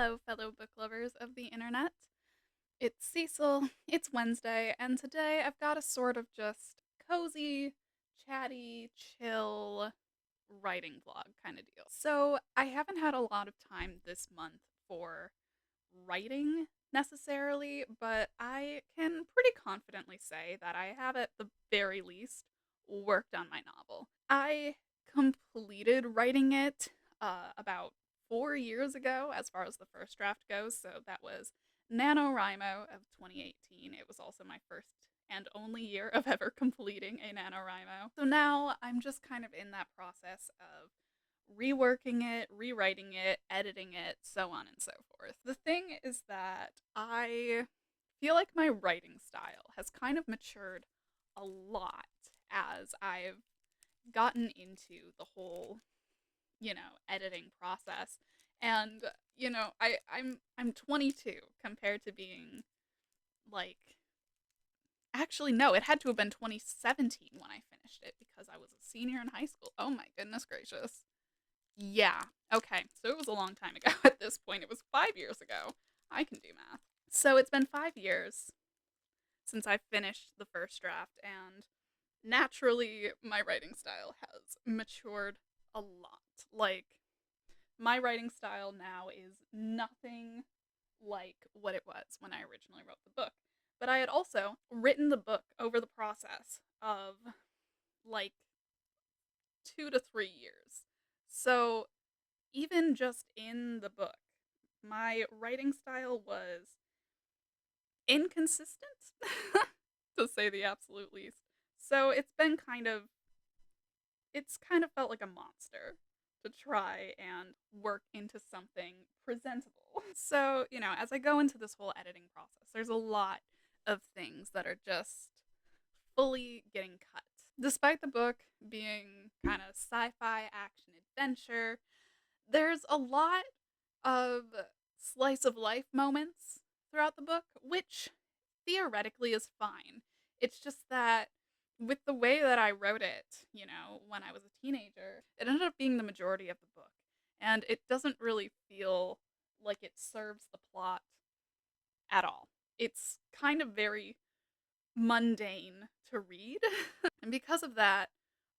Hello, fellow book lovers of the internet. It's Cecil, it's Wednesday, and today I've got a sort of just cozy, chatty, chill writing vlog kind of deal. So, I haven't had a lot of time this month for writing necessarily, but I can pretty confidently say that I have at the very least worked on my novel. I completed writing it about 4 years ago, as far as the first draft goes. So that was NaNoWriMo of 2018. It was also my first and only year of ever completing a NaNoWriMo. So now I'm just kind of in that process of reworking it, rewriting it, editing it, so on and so forth. The thing is that I feel like my writing style has kind of matured a lot as I've gotten into the whole, editing process. And, I'm 22 compared to being like actually no, it had to have been 2017 when I finished it because I was a senior in high school. Oh my goodness gracious. Yeah. Okay. So it was a long time ago at this point. It was 5 years ago. I can do math. So it's been 5 years since I finished the first draft, and naturally, my writing style has matured a lot. Like, my writing style now is nothing like what it was when I originally wrote the book. But I had also written the book over the process of like 2 to 3 years. So even just in the book, my writing style was inconsistent, to say the absolute least. So it's kind of felt like a monster to try and work into something presentable. So, as I go into this whole editing process, there's a lot of things that are just fully getting cut. Despite the book being kind of sci fi action adventure, there's a lot of slice of life moments throughout the book, which theoretically is fine. It's just that with the way that I wrote it, when I was a teenager, it ended up being the majority of the book. And it doesn't really feel like it serves the plot at all. It's kind of very mundane to read. And because of that,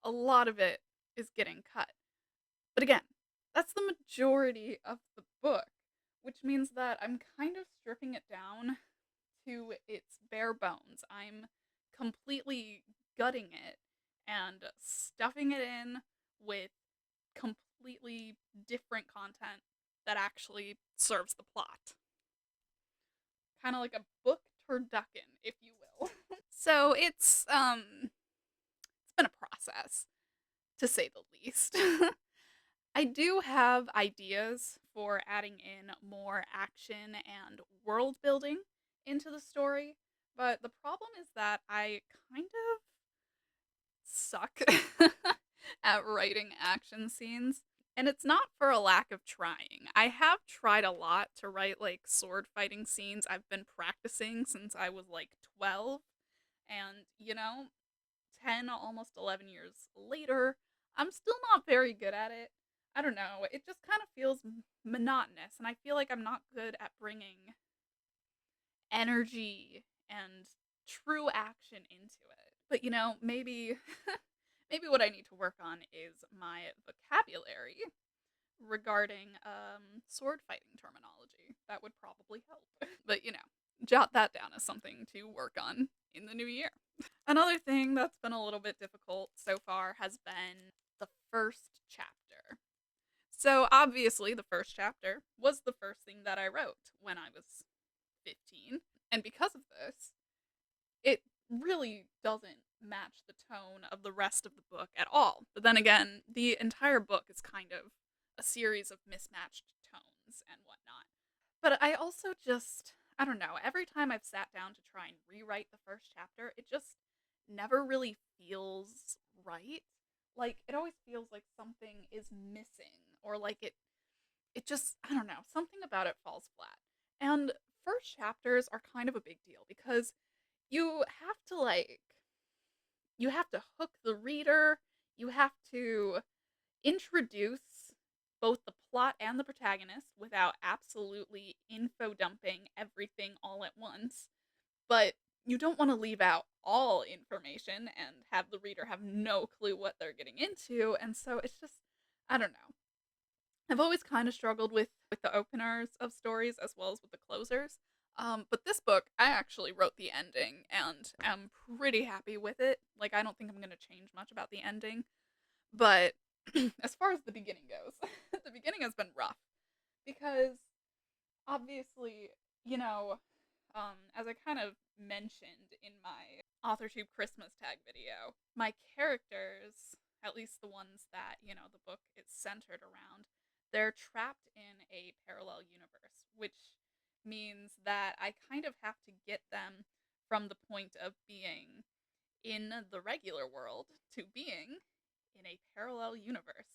a lot of it is getting cut. But again, that's the majority of the book, which means that I'm kind of stripping it down to its bare bones. I'm completely gutting it and stuffing it in with completely different content that actually serves the plot. Kind of like a book turducken, if you will. So it's been a process, to say the least. I do have ideas for adding in more action and world building into the story, but the problem is that I kind of suck at writing action scenes. And it's not for a lack of trying. I have tried a lot to write like sword fighting scenes. I've been practicing since I was like 12. And, 10, almost 11 years later, I'm still not very good at it. I don't know. It just kind of feels monotonous. And I feel like I'm not good at bringing energy and true action into it. But maybe maybe what I need to work on is my vocabulary regarding sword fighting terminology. That would probably help. But jot that down as something to work on in the new year. Another thing that's been a little bit difficult so far has been the first chapter. So obviously the first chapter was the first thing that I wrote when I was 15. And because of this, it really doesn't match the tone of the rest of the book at all. But then again, the entire book is kind of a series of mismatched tones and whatnot. But I also just, I don't know, every time I've sat down to try and rewrite the first chapter, it just never really feels right. Like, it always feels like something is missing, or like it just, I don't know, something about it falls flat. And first chapters are kind of a big deal because you have to you have to hook the reader, you have to introduce both the plot and the protagonist without absolutely info dumping everything all at once, but you don't want to leave out all information and have the reader have no clue what they're getting into. And so it's just, I don't know. I've always kind of struggled with the openers of stories as well as with the closers. But this book, I actually wrote the ending and am pretty happy with it. Like, I don't think I'm going to change much about the ending. But as far as the beginning goes, the beginning has been rough because obviously, you know, as I kind of mentioned in my AuthorTube Christmas tag video, my characters, at least the ones that, the book is centered around, they're trapped in a parallel universe, which means that I kind of have to get them from the point of being in the regular world to being in a parallel universe.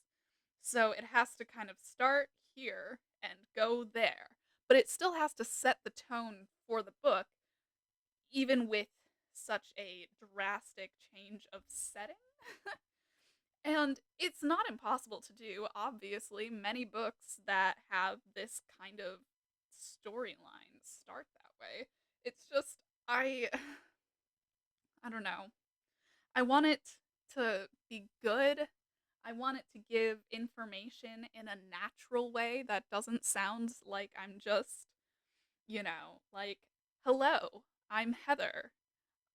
So it has to kind of start here and go there, but it still has to set the tone for the book, even with such a drastic change of setting. And it's not impossible to do, obviously. Many books that have this kind of storyline start that way. It's just, I, I don't know. I want it to be good. I want it to give information in a natural way that doesn't sound like I'm just, like, hello, I'm Heather.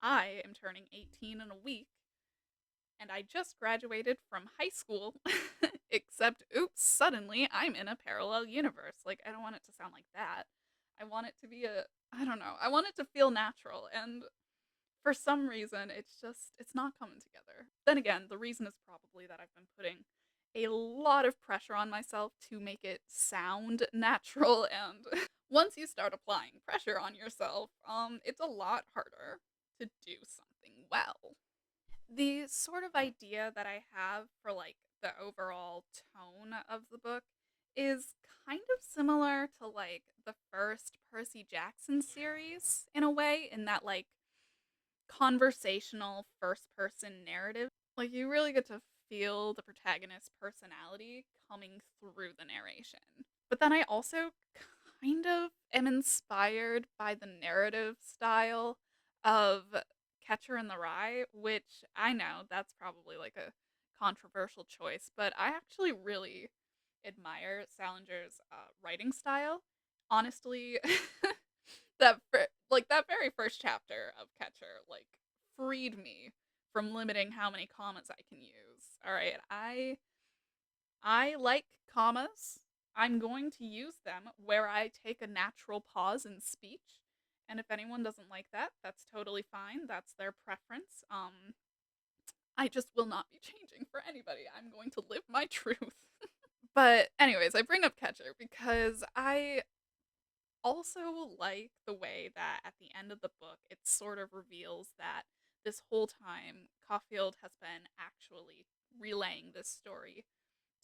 I am turning 18 in a week, and I just graduated from high school, except, oops, suddenly I'm in a parallel universe. Like, I don't want it to sound like that. I want it to be I don't know, I want it to feel natural, and for some reason, it's not coming together. Then again, the reason is probably that I've been putting a lot of pressure on myself to make it sound natural, and once you start applying pressure on yourself, it's a lot harder to do something well. The sort of idea that I have for like the overall tone of the book is kind of similar to like the first Percy Jackson series in a way, in that like conversational first person narrative. Like, you really get to feel the protagonist's personality coming through the narration. But then I also kind of am inspired by the narrative style of Catcher in the Rye, which I know that's probably like a controversial choice, but I actually really admire Salinger's writing style. Honestly, like that very first chapter of Catcher like freed me from limiting how many commas I can use. All right, I like commas. I'm going to use them where I take a natural pause in speech. And if anyone doesn't like that, that's totally fine. That's their preference. I just will not be changing for anybody. I'm going to live my truth. But anyways, I bring up Catcher because I also like the way that at the end of the book it sort of reveals that this whole time Caulfield has been actually relaying this story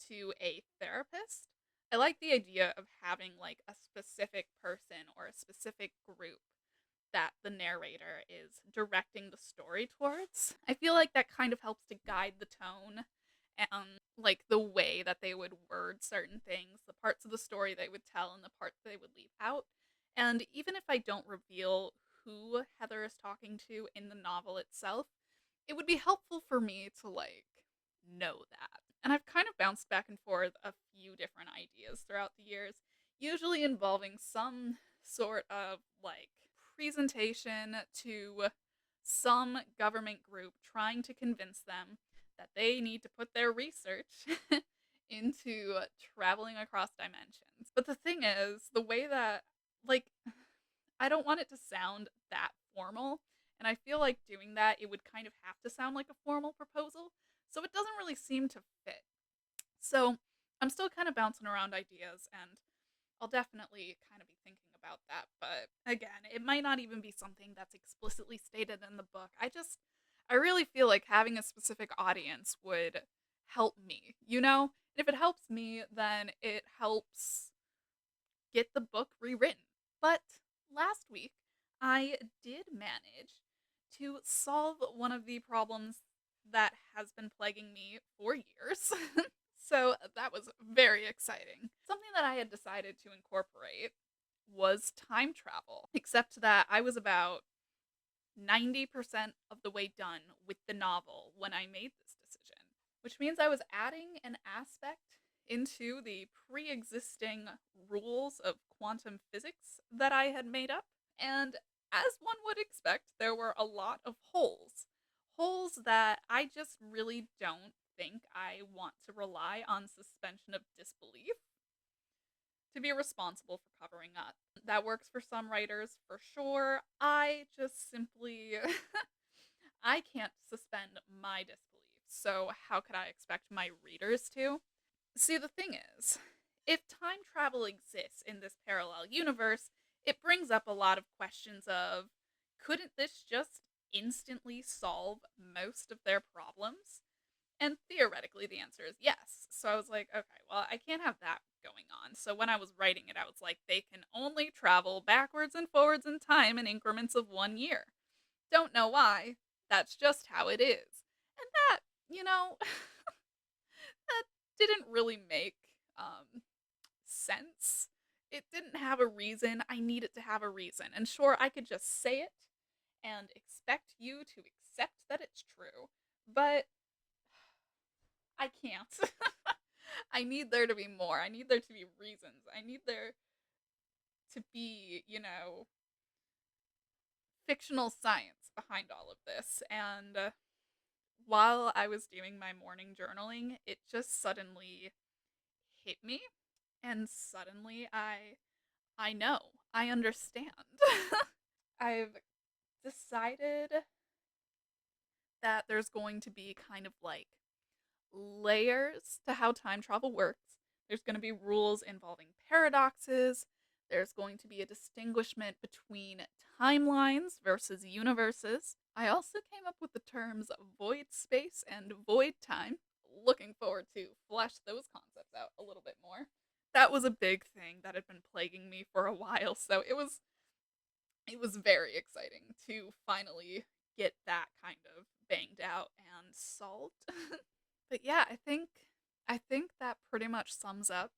to a therapist. I like the idea of having like a specific person or a specific group that the narrator is directing the story towards. I feel like that kind of helps to guide the tone and like the way that they would word certain things, the parts of the story they would tell and the parts they would leave out. And even if I don't reveal who Heather is talking to in the novel itself, it would be helpful for me to like know that. And I've kind of bounced back and forth a few different ideas throughout the years, usually involving some sort of like presentation to some government group trying to convince them that they need to put their research into traveling across dimensions. But the thing is, the way that, like, I don't want it to sound that formal, and I feel like doing that, it would kind of have to sound like a formal proposal, so it doesn't really seem to fit. So I'm still kind of bouncing around ideas, and I'll definitely kind of be thinking about that. But again, it might not even be something that's explicitly stated in the book. I really feel like having a specific audience would help me, you know? And if it helps me, then it helps get the book rewritten. But last week, I did manage to solve one of the problems that has been plaguing me for years. So that was very exciting. Something that I had decided to incorporate was time travel, except that I was about 90% of the way done with the novel when I made this decision, which means I was adding an aspect into the pre existing rules of quantum physics that I had made up. And as one would expect, there were a lot of holes. Holes that I just really don't think I want to rely on suspension of disbelief to be responsible for covering up. That works for some writers for sure. I just simply I can't suspend my disbelief. So how could I expect my readers to? See, the thing is, if time travel exists in this parallel universe, it brings up a lot of questions of couldn't this just instantly solve most of their problems? And theoretically, the answer is yes. So I was like, okay, well, I can't have that going on. So when I was writing it, I was like, they can only travel backwards and forwards in time in increments of 1 year. Don't know why. That's just how it is. And that, you know, that didn't really make sense. It didn't have a reason. I needed to have a reason. And sure, I could just say it and expect you to accept that it's true, but I can't. I need there to be more. I need there to be reasons. I need there to be, fictional science behind all of this. And while I was doing my morning journaling, it just suddenly hit me. And suddenly I know. I understand. I've decided that there's going to be kind of like layers to how time travel works. There's going to be rules involving paradoxes. There's going to be a distinguishment between timelines versus universes. I also came up with the terms void space and void time. Looking forward to flesh those concepts out a little bit more. That was a big thing that had been plaguing me for a while, so it was very exciting to finally get that kind of banged out and solved. But yeah, I think that pretty much sums up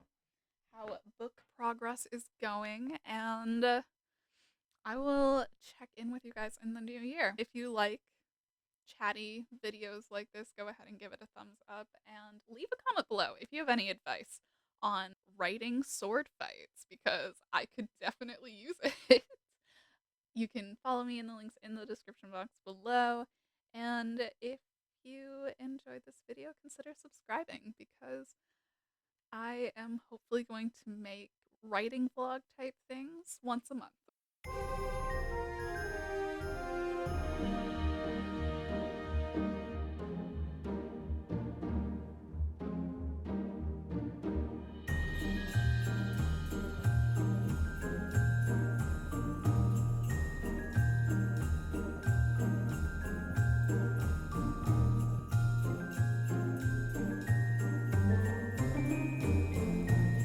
how book progress is going, and I will check in with you guys in the new year. If you like chatty videos like this, go ahead and give it a thumbs up and leave a comment below if you have any advice on writing sword fights because I could definitely use it. You can follow me in the links in the description box below. And if you enjoyed this video, consider subscribing because I am hopefully going to make writing vlog type things once a month.